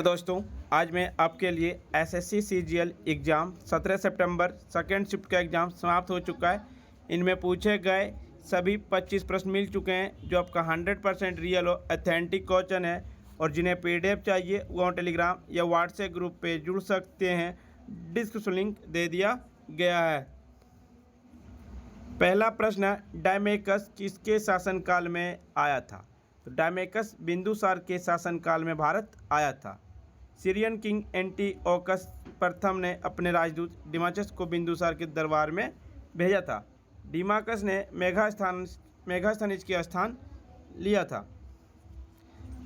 दोस्तों, आज मैं आपके लिए एसएससी सीजीएल एग्ज़ाम 17 सितंबर सेकेंड शिफ्ट का एग्ज़ाम समाप्त हो चुका है। इनमें पूछे गए सभी 25 प्रश्न मिल चुके हैं जो आपका 100% रियल और ऑथेंटिक क्वेश्चन है। और जिन्हें पीडीएफ चाहिए वो टेलीग्राम या व्हाट्सएप ग्रुप पे जुड़ सकते हैं। डिस्क्रिप्शन लिंक दे दिया गया है। पहला प्रश्न है, डायमेकस किसके शासनकाल में आया था? तो डायमेकस बिंदुसार के शासनकाल में भारत आया था। सीरियन किंग एंटीओकस प्रथम ने अपने राजदूत डिमाचस को बिंदुसार के दरबार में भेजा था। डिमाकस ने मेगास्थनीज के स्थान लिया था।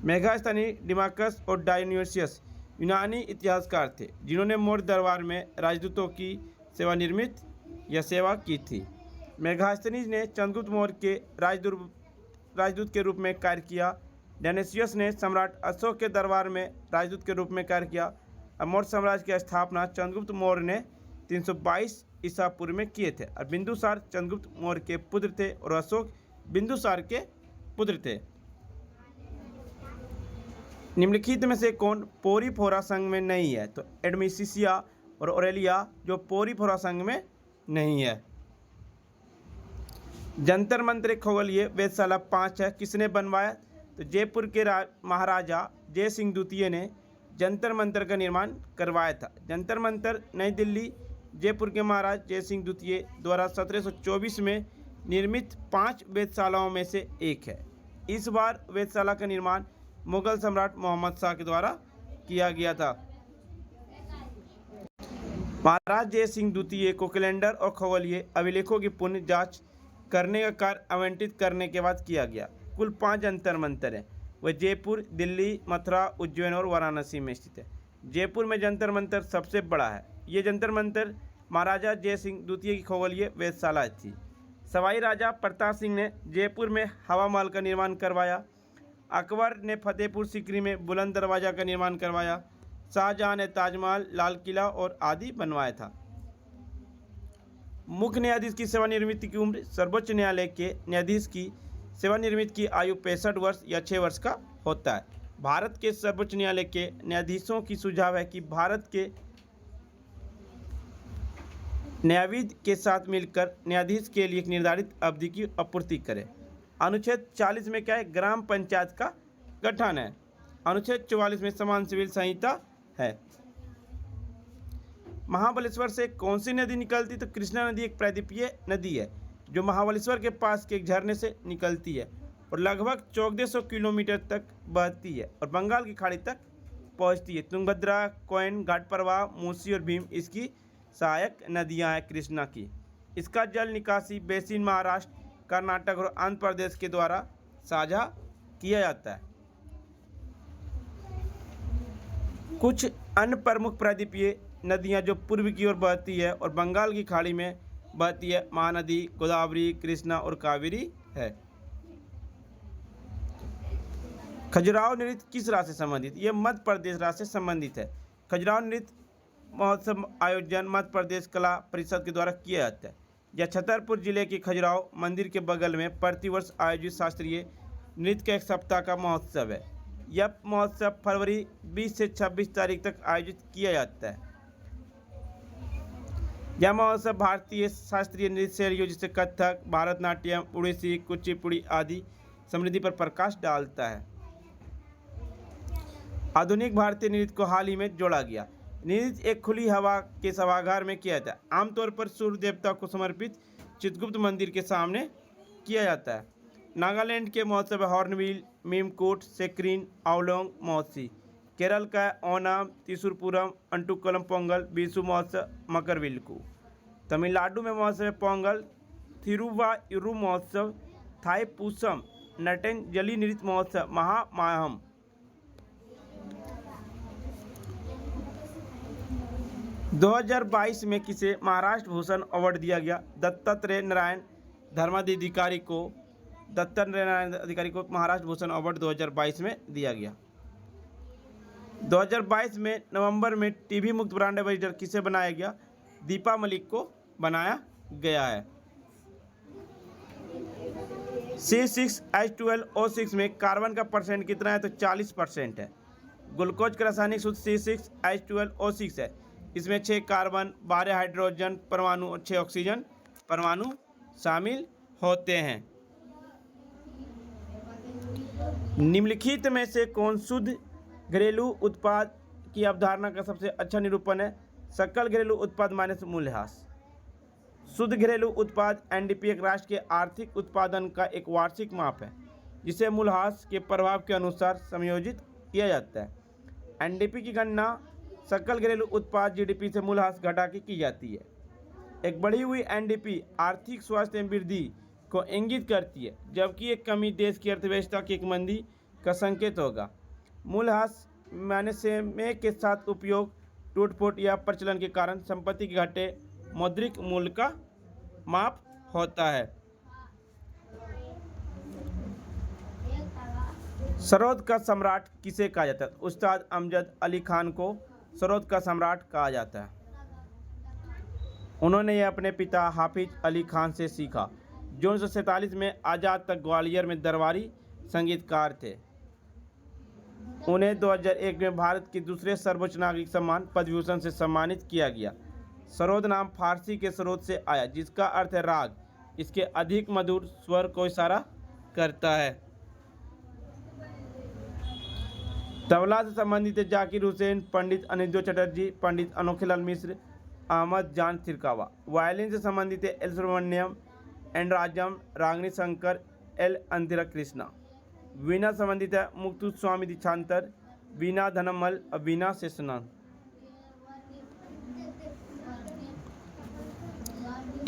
मेगास्थनी डिमाकस और डायोनिसियस यूनानी इतिहासकार थे जिन्होंने मौर्य दरबार में राजदूतों की सेवा की थी। मेगास्थनीज ने चंद्रगुप्त मौर्य के राजदूत के रूप में कार्य किया। डायोनिसियस ने सम्राट अशोक के दरबार में राजदूत के रूप में कार्य किया। मौर्य साम्राज्य की स्थापना चंद्रगुप्त मौर्य ने 322 ईसा पूर्व में किए थे। और बिंदुसार चंद्रगुप्त मौर्य के पुत्र थे और अशोक बिंदुसार के पुत्र थे। निम्नलिखित में से कौन पोरीफोरा संघ में नहीं है? तो एडमिसिसिया और ओरेलिया जो पोरीफोरा संघ में नहीं है। जंतर मंतर खगोलीय वेधशाला 5 है, किसने बनवाया? तो जयपुर के महाराजा जय सिंह द्वितीय ने जंतर मंतर का निर्माण करवाया था। जंतर मंतर नई दिल्ली जयपुर के महाराज जय सिंह द्वितीय द्वारा 1724 में निर्मित 5 वेधशालाओं में से एक है। इस बार वेधशाला का निर्माण मुगल सम्राट मोहम्मद शाह के द्वारा किया गया था। महाराज जय सिंह द्वितीय को कैलेंडर और खगोलीय अभिलेखों की पुनः जांच करने का कार्य आवंटित करने के बाद किया गया। कुल 5 जंतर मंतर है। वह जयपुर, दिल्ली, मथुरा, उज्जैन और वाराणसी में स्थित है। जयपुर में जंतर मंतर सबसे बड़ा है। ये जंतर मंतर महाराजा जय सिंह द्वितीय की खगोलीय वेधशाला थी। सवाई राजा प्रताप सिंह ने जयपुर में हवा महल का निर्माण करवाया। अकबर ने फतेहपुर सीकरी में बुलंद दरवाजा का निर्माण करवाया। शाहजहां ने ताजमहल, लाल किला और आदि बनवाया था। मुख्य न्यायाधीश की सेवानिवृत्ति की उम्र सर्वोच्च न्यायालय के न्यायाधीश की सेवानिवृत्ति की आयु 65 वर्ष या 6 वर्ष का होता है। भारत के सर्वोच्च न्यायालय के न्यायाधीशों की सुझाव है कि भारत के न्यायविद के साथ मिलकर न्यायाधीश के लिए एक निर्धारित अवधि की आपूर्ति करें। अनुच्छेद 40 में क्या है? ग्राम पंचायत का गठन है। अनुच्छेद 44 में समान सिविल संहिता है। महाबलेश्वर से कौन सी नदी निकलती? तो कृष्णा नदी एक प्रायद्वीपीय नदी है जो महाबलेश्वर के पास के एक झरने से निकलती है और लगभग 1400 किलोमीटर तक बहती है और बंगाल की खाड़ी तक पहुंचती है। तुंगभद्रा, कोयन, घाटप्रवाह, मूसी और भीम इसकी सहायक नदियां हैं कृष्णा की। इसका जल निकासी बेसिन महाराष्ट्र, कर्नाटक और आंध्र प्रदेश के द्वारा साझा किया जाता है। कुछ अन्य प्रमुख प्रायद्वीपीय नदियां जो पूर्व की ओर बहती है और बंगाल की खाड़ी में बहती है, महानदी, गोदावरी, कृष्णा और कावेरी है। खजुराहो नृत्य किस राज्य से संबंधित? यह मध्य प्रदेश राज्य से संबंधित है। खजुराहो नृत्य महोत्सव आयोजन मध्य प्रदेश कला परिषद के द्वारा किया जाता है। यह छतरपुर जिले के खजुराहो मंदिर के बगल में प्रतिवर्ष आयोजित शास्त्रीय नृत्य का एक सप्ताह का महोत्सव है। यह महोत्सव फरवरी 20 से 26 तारीख तक आयोजित किया जाता है। यह महोत्सव भारतीय शास्त्रीय नृत्य शैलियों जैसे कथक, भारतनाट्यम, उड़ीसी, कुचिपुड़ी आदि समृद्धि पर प्रकाश डालता है। आधुनिक भारतीय नृत्य को हाल ही में जोड़ा गया। नृत्य एक खुली हवा के सभागार में किया जाता है। आमतौर पर सूर्य देवता को समर्पित चित्रगुप्त मंदिर के सामने किया जाता है। नागालैंड के महोत्सव हॉर्नबिल, मीमकोट, सेक्रिन, आवलोंग महोत्सव। केरल का ओणम, त्रिशूरपुरम, अंटुकलम पोंगल, बीसू महोत्सव मकरविल्कू। तमिलनाडु में महोत्सव पोंगल, थिरुवायूर महोत्सव, थाईपुसम, नटंजलि नृत्य महोत्सव, महामायम। दो 2022 में किसे महाराष्ट्र भूषण अवार्ड दिया गया? दत्तात्रेय नारायण धर्माधिकारी को महाराष्ट्र भूषण अवार्ड 2022 में दिया गया। 2022 में नवंबर में टीबी मुक्त ब्रांड एम्बेसडर किसे बनाया गया? दीपा मलिक को बनाया गया है। C6H12O6 में कार्बन का परसेंट कितना है? तो 40% है। ग्लूकोज का रासायनिक सूत्र C6H12O6 है। इसमें 6 कार्बन, 12 हाइड्रोजन परमाणु और 6 ऑक्सीजन परमाणु शामिल होते हैं। निम्नलिखित में से कौन शुद्ध घरेलू उत्पाद की अवधारणा का सबसे अच्छा निरूपण है? सकल घरेलू उत्पाद माइनस मूल्यह्रास। शुद्ध घरेलू उत्पाद एनडीपी एक राष्ट्र के आर्थिक उत्पादन का एक वार्षिक माप है जिसे मूल्यह्रास के प्रभाव के अनुसार समायोजित किया जाता है। एनडीपी की गणना सकल घरेलू उत्पाद जीडीपी से मूल्यह्रास घटा के की जाती है। एक बढ़ी हुई एनडीपी आर्थिक स्वास्थ्य में वृद्धि को इंगित करती है, जबकि एक कमी देश की अर्थव्यवस्था की एक मंदी का संकेत होगा। मूल्यह्रास मानसेमे के साथ उपयोग, टूट-फूट या प्रचलन के कारण संपत्ति के घटे मौद्रिक मूल्य का माप होता है। सरोद का सम्राट किसे कहा जाता है? उस्ताद अमजद अली खान को सरोद का सम्राट कहा जाता है। उन्होंने यह अपने पिता हाफिज अली खान से सीखा, जो 1947 में आज़ाद तक ग्वालियर में दरबारी संगीतकार थे। उन्हें 2001 में भारत के दूसरे सर्वोच्च नागरिक सम्मान पद्म विभूषण से सम्मानित किया गया। सरोद नाम फारसी के सरोद से आया, जिसका अर्थ है राग। इसके अधिक मधुर स्वर को इशारा करता है। तबला से संबंधित है जाकिर हुसैन, पंडित अनिरुद्ध चटर्जी, पंडित अनोखीलाल मिश्र, अहमद जान सिरकावा। वायलिन से संबंधित है L Subramaniam, N Rajam, Ragini Shankar, L अंधिरा कृष्णा। वीणा संबंधित है मुक्तुस्वामी दीक्षांतर, वीणा धनमल और वीणा शेषनाग।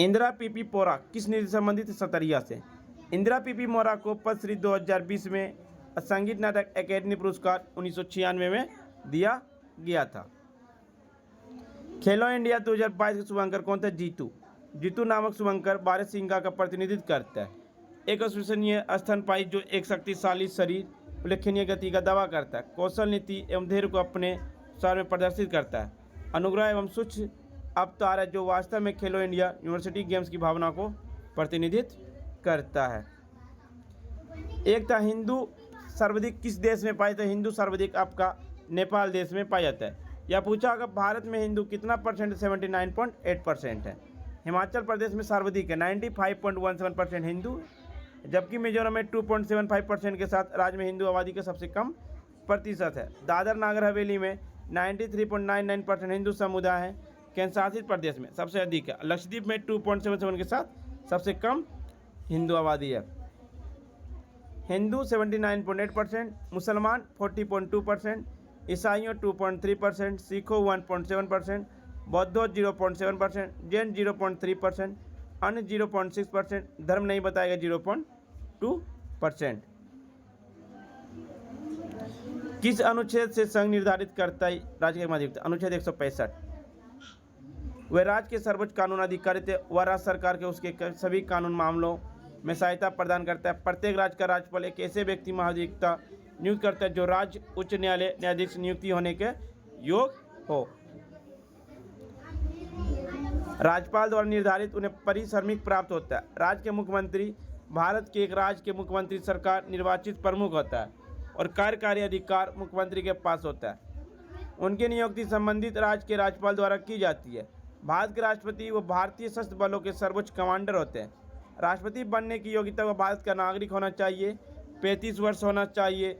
इंदिरा पीपी पोरा किस नृत्य से संबंधित है? सतरिया से। इंदिरा पीपी मोरा को पद्मश्री 2020 में संगीत नाटक अकेडमी पुरस्कार 1996 में दिया गया था। खेलो इंडिया 2022 के शुभंकर कौन थे? जीतू। जीतू नामक शुभंकर बारहसिंगा का प्रतिनिधित्व करता है, एक अविश्वसनीय स्तनपायी जो एक शक्तिशाली शरीर, उल्लेखनीय गति का दावा करता है, कौशल, नीति एवं धैर्य को अपने सार में प्रदर्शित करता है, अनुग्रह एवं सूक्ष्म अवतार है जो वास्तव में खेलो इंडिया यूनिवर्सिटी गेम्स की भावना को प्रतिनिधित्व करता है। एक था हिंदू सर्वाधिक किस देश में पाया जाता है? हिंदू सर्वाधिक आपका नेपाल देश में पाया जाता है। यह पूछा अगर भारत में हिंदू कितना परसेंट? 79.8% है। हिमाचल प्रदेश में सर्वाधिक है, 95.17% हिंदू, जबकि मिजोरम में 2.75% के साथ राज्य में हिंदू आबादी का सबसे कम प्रतिशत है। दादर नागर हवेली में 93.99% हिंदू समुदाय है। केंद्र शासित प्रदेश में सबसे अधिक है। लक्षद्वीप में 2.77 के साथ सबसे कम हिंदू आबादी है। हिंदू 79.8%, मुसलमान 40.2%, ईसाइयों 2.3%, सिखों 1.7%, बौद्धों 0.7%, जैन 0.3%, अन्य 0.6%, धर्म नहीं बताएगा 0.2%। किस अनुच्छेद से संघ निर्धारित करता है राज्य के माध्यम? अनुच्छेद 165। वह राज्य के सर्वोच्च कानून अधिकारी थे। वह राज्य सरकार के उसके सभी कानून मामलों में सहायता प्रदान करता है। प्रत्येक राज्य का राज्यपाल एक ऐसे व्यक्ति महाधिवक्ता नियुक्त करता है जो राज्य उच्च न्यायालय न्यायाधीश नियुक्ति होने के योग हो। राज्यपाल द्वारा निर्धारित उन्हें परिश्रमिक प्राप्त होता है। राज्य के मुख्यमंत्री भारत के एक राज्य के मुख्यमंत्री सरकार निर्वाचित प्रमुख होता है और कार्यकारी अधिकार मुख्यमंत्री के पास होता है। उनकी नियुक्ति संबंधित राज्य के राज्यपाल द्वारा की जाती है। भारत के राष्ट्रपति व भारतीय सशस्त्र बलों के सर्वोच्च कमांडर होते हैं। राष्ट्रपति बनने की योग्यता व भारत का नागरिक होना चाहिए, 35 वर्ष होना चाहिए,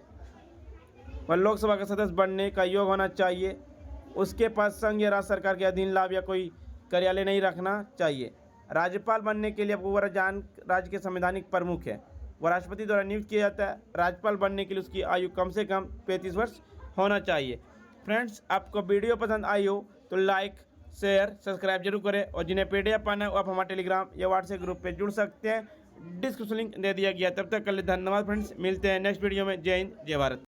व लोकसभा का सदस्य बनने का योग होना चाहिए। उसके पास संघ या राज्य सरकार के अधीन लाभ या कोई कार्यालय नहीं रखना चाहिए। राज्यपाल बनने के लिए वह राज्य के संवैधानिक प्रमुख है। वह राष्ट्रपति द्वारा नियुक्त किया जाता है। राज्यपाल बनने के लिए उसकी आयु कम से कम 35 वर्ष होना चाहिए। फ्रेंड्स, आपको वीडियो पसंद आई हो तो लाइक, शेयर, सब्सक्राइब जरूर करें और जिन्हें PDF पाना है वो आप हमारे टेलीग्राम या व्हाट्सएप ग्रुप पे जुड़ सकते हैं। डिस्क्रिप्शन लिंक दे दिया गया। तब तक के लिए धन्यवाद फ्रेंड्स, मिलते हैं नेक्स्ट वीडियो में। जय हिंद, जय भारत।